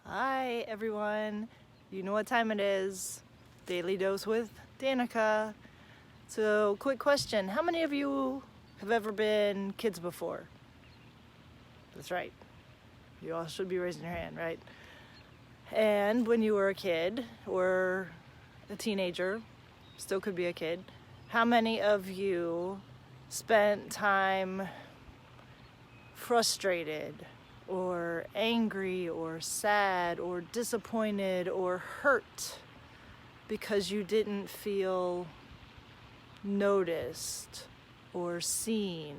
Hi everyone, you know what time it is. Daily Dose with Danica. So quick question, how many of you have ever been kids before? That's right, you all should be raising your hand, right? And when you were a kid or a teenager, still could be a kid, how many of you spent time frustrated or angry or sad or disappointed or hurt because you didn't feel noticed or seen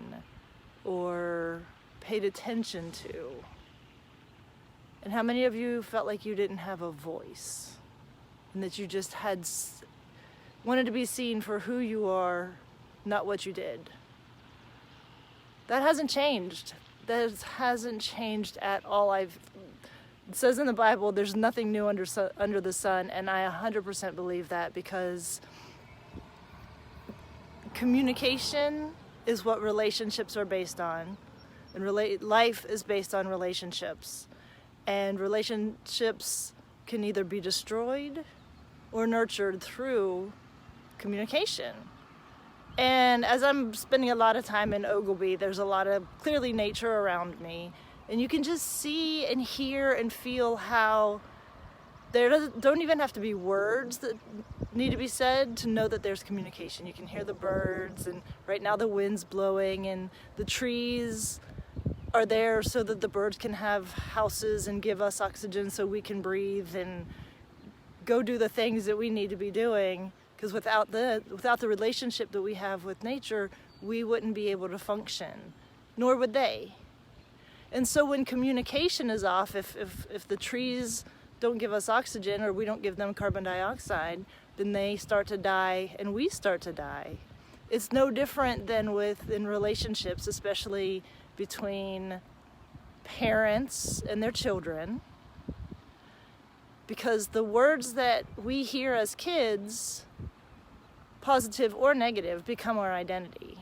or paid attention to? And how many of you felt like you didn't have a voice and that you just wanted to be seen for who you are, not what you did? That hasn't changed. That hasn't changed at all. It says in the Bible, there's nothing new under the sun, and I 100% believe that, because communication is what relationships are based on, and life is based on relationships, and relationships can either be destroyed or nurtured through communication. And as I'm spending a lot of time in Ogilvy, there's a lot of clearly nature around me. And you can just see and hear and feel how there don't even have to be words that need to be said to know that there's communication. You can hear the birds, and right now the wind's blowing, and the trees are there so that the birds can have houses and give us oxygen so we can breathe and go do the things that we need to be doing. Because without the relationship that we have with nature, we wouldn't be able to function, nor would they. And so when communication is off, if the trees don't give us oxygen or we don't give them carbon dioxide, then they start to die and we start to die. It's no different than in relationships, especially between parents and their children. Because the words that we hear as kids, positive or negative, become our identity.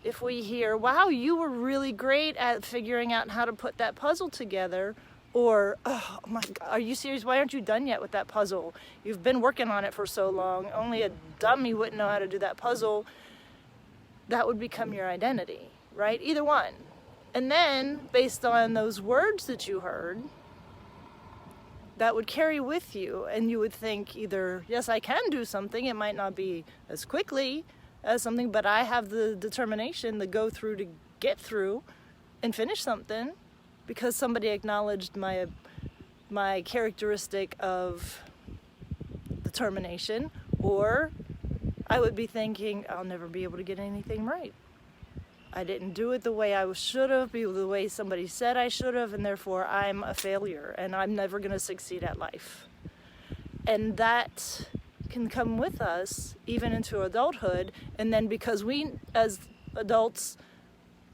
If we hear, wow, you were really great at figuring out how to put that puzzle together, or, oh my God, are you serious? Why aren't you done yet with that puzzle? You've been working on it for so long. Only a dummy wouldn't know how to do that puzzle. That would become your identity, right? Either one. And then, based on those words that you heard, that would carry with you, and you would think either, yes, I can do something. It might not be as quickly as something, but I have the determination, the go through to get through and finish something because somebody acknowledged my characteristic of determination. Or I would be thinking, I'll never be able to get anything right. I didn't do it the way I should have, the way somebody said I should have, and therefore I'm a failure and I'm never going to succeed at life. And that can come with us even into adulthood. And then because we as adults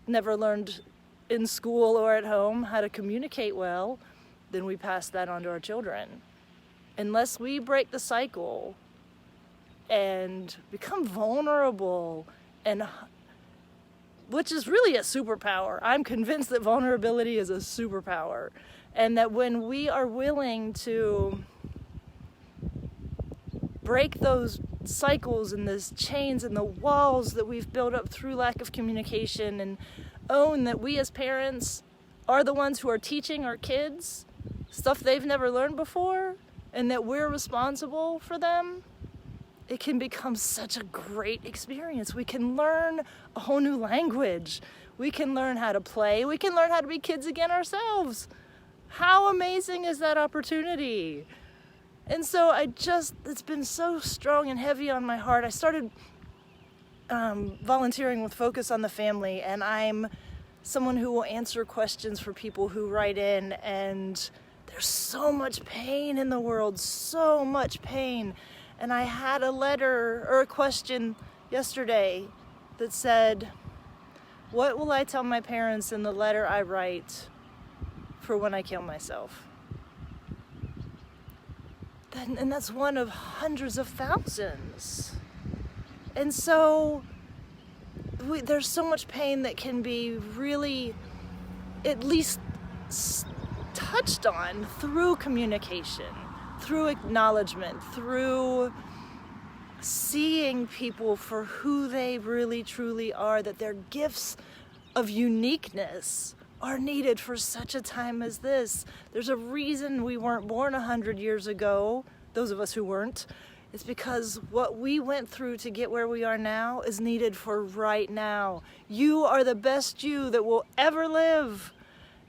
never learned in school or at home how to communicate well, then we pass that on to our children. Unless we break the cycle and become vulnerable, and which is really a superpower. I'm convinced that vulnerability is a superpower. And that when we are willing to break those cycles and those chains and the walls that we've built up through lack of communication, and own that we as parents are the ones who are teaching our kids stuff they've never learned before, and that we're responsible for them, it can become such a great experience. We can learn a whole new language. We can learn how to play. We can learn how to be kids again ourselves. How amazing is that opportunity? And so it's been so strong and heavy on my heart. I started volunteering with Focus on the Family, and I'm someone who will answer questions for people who write in, and there's so much pain in the world, so much pain. And I had a letter or a question yesterday that said, what will I tell my parents in the letter I write for when I kill myself? And that's one of hundreds of thousands. And so there's so much pain that can be really at least touched on through communication, through acknowledgement, through seeing people for who they really truly are, that their gifts of uniqueness are needed for such a time as this. There's a reason we weren't born 100 years ago, those of us who weren't. It's because what we went through to get where we are now is needed for right now. You are the best you that will ever live.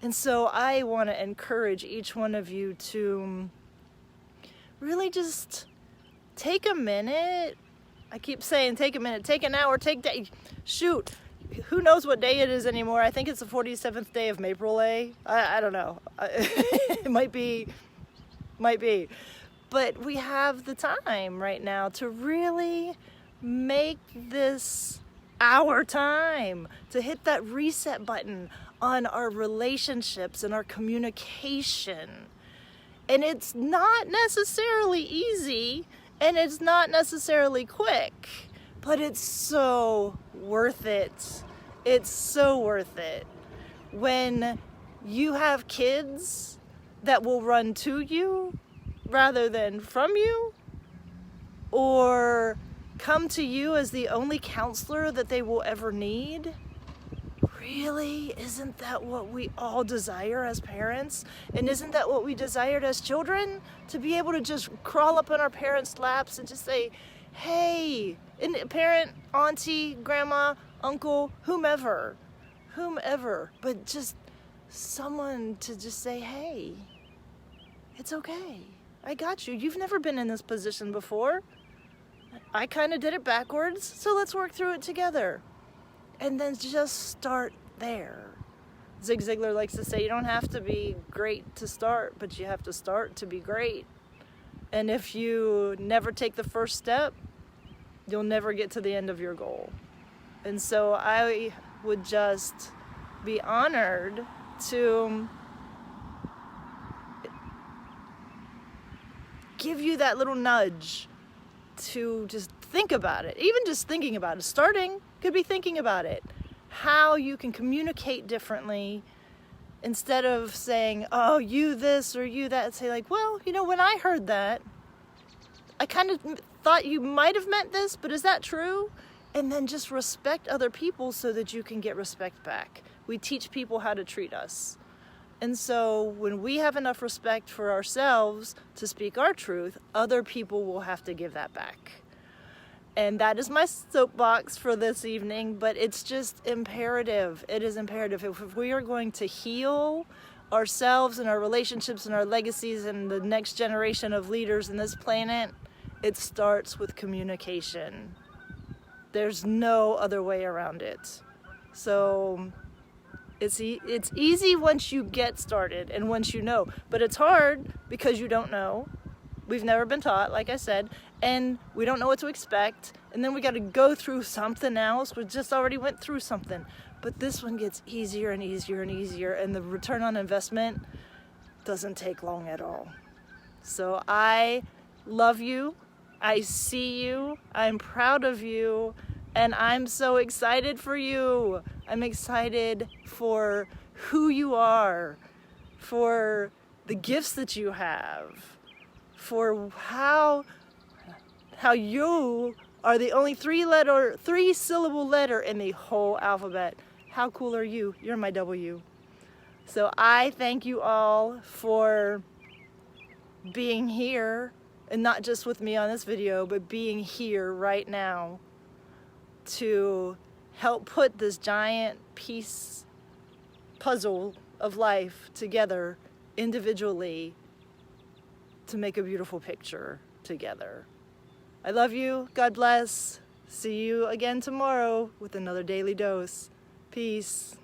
And so I want to encourage each one of you to really just take a minute. I keep saying take a minute, take an hour, take day. Shoot, who knows what day it is anymore? I think it's the 47th day of April. I don't know. It might be. But we have the time right now to really make this our time, to hit that reset button on our relationships and our communication. And it's not necessarily easy, and it's not necessarily quick, but it's so worth it. It's so worth it. When you have kids that will run to you rather than from you, or come to you as the only counselor that they will ever need, really, isn't that what we all desire as parents? And isn't that what we desired as children? To be able to just crawl up on our parents' laps and just say, hey, and parent, auntie, grandma, uncle, whomever, but just someone to just say, hey, it's okay. I got you. You've never been in this position before. I kind of did it backwards, so let's work through it together. And then just start there. Zig Ziglar likes to say you don't have to be great to start, but you have to start to be great. And if you never take the first step, you'll never get to the end of your goal. And so I would just be honored to give you that little nudge to just think about it. Even just thinking about it. Starting could be thinking about it. How you can communicate differently instead of saying, oh, you this or you that. Say like, well, when I heard that, I kind of thought you might have meant this, but is that true? And then just respect other people so that you can get respect back. We teach people how to treat us. And so when we have enough respect for ourselves to speak our truth, other people will have to give that back. And that is my soapbox for this evening, but it's just imperative. It is imperative. If we are going to heal ourselves and our relationships and our legacies and the next generation of leaders in this planet, it starts with communication. There's no other way around it. So it's easy once you get started and once you know, but it's hard because you don't know. We've never been taught, like I said, and we don't know what to expect, and then we got to go through something else. We just already went through something, but this one gets easier and easier and easier, and the return on investment doesn't take long at all. So I love you. I see you. I'm proud of you, and I'm so excited for you. I'm excited for who you are, for the gifts that you have, for how you are the only three-syllable letter in the whole alphabet. How cool are you? You're my W. So I thank you all for being here, and not just with me on this video, but being here right now to help put this giant piece puzzle of life together individually to make a beautiful picture together. I love you. God bless. See you again tomorrow with another daily dose. Peace.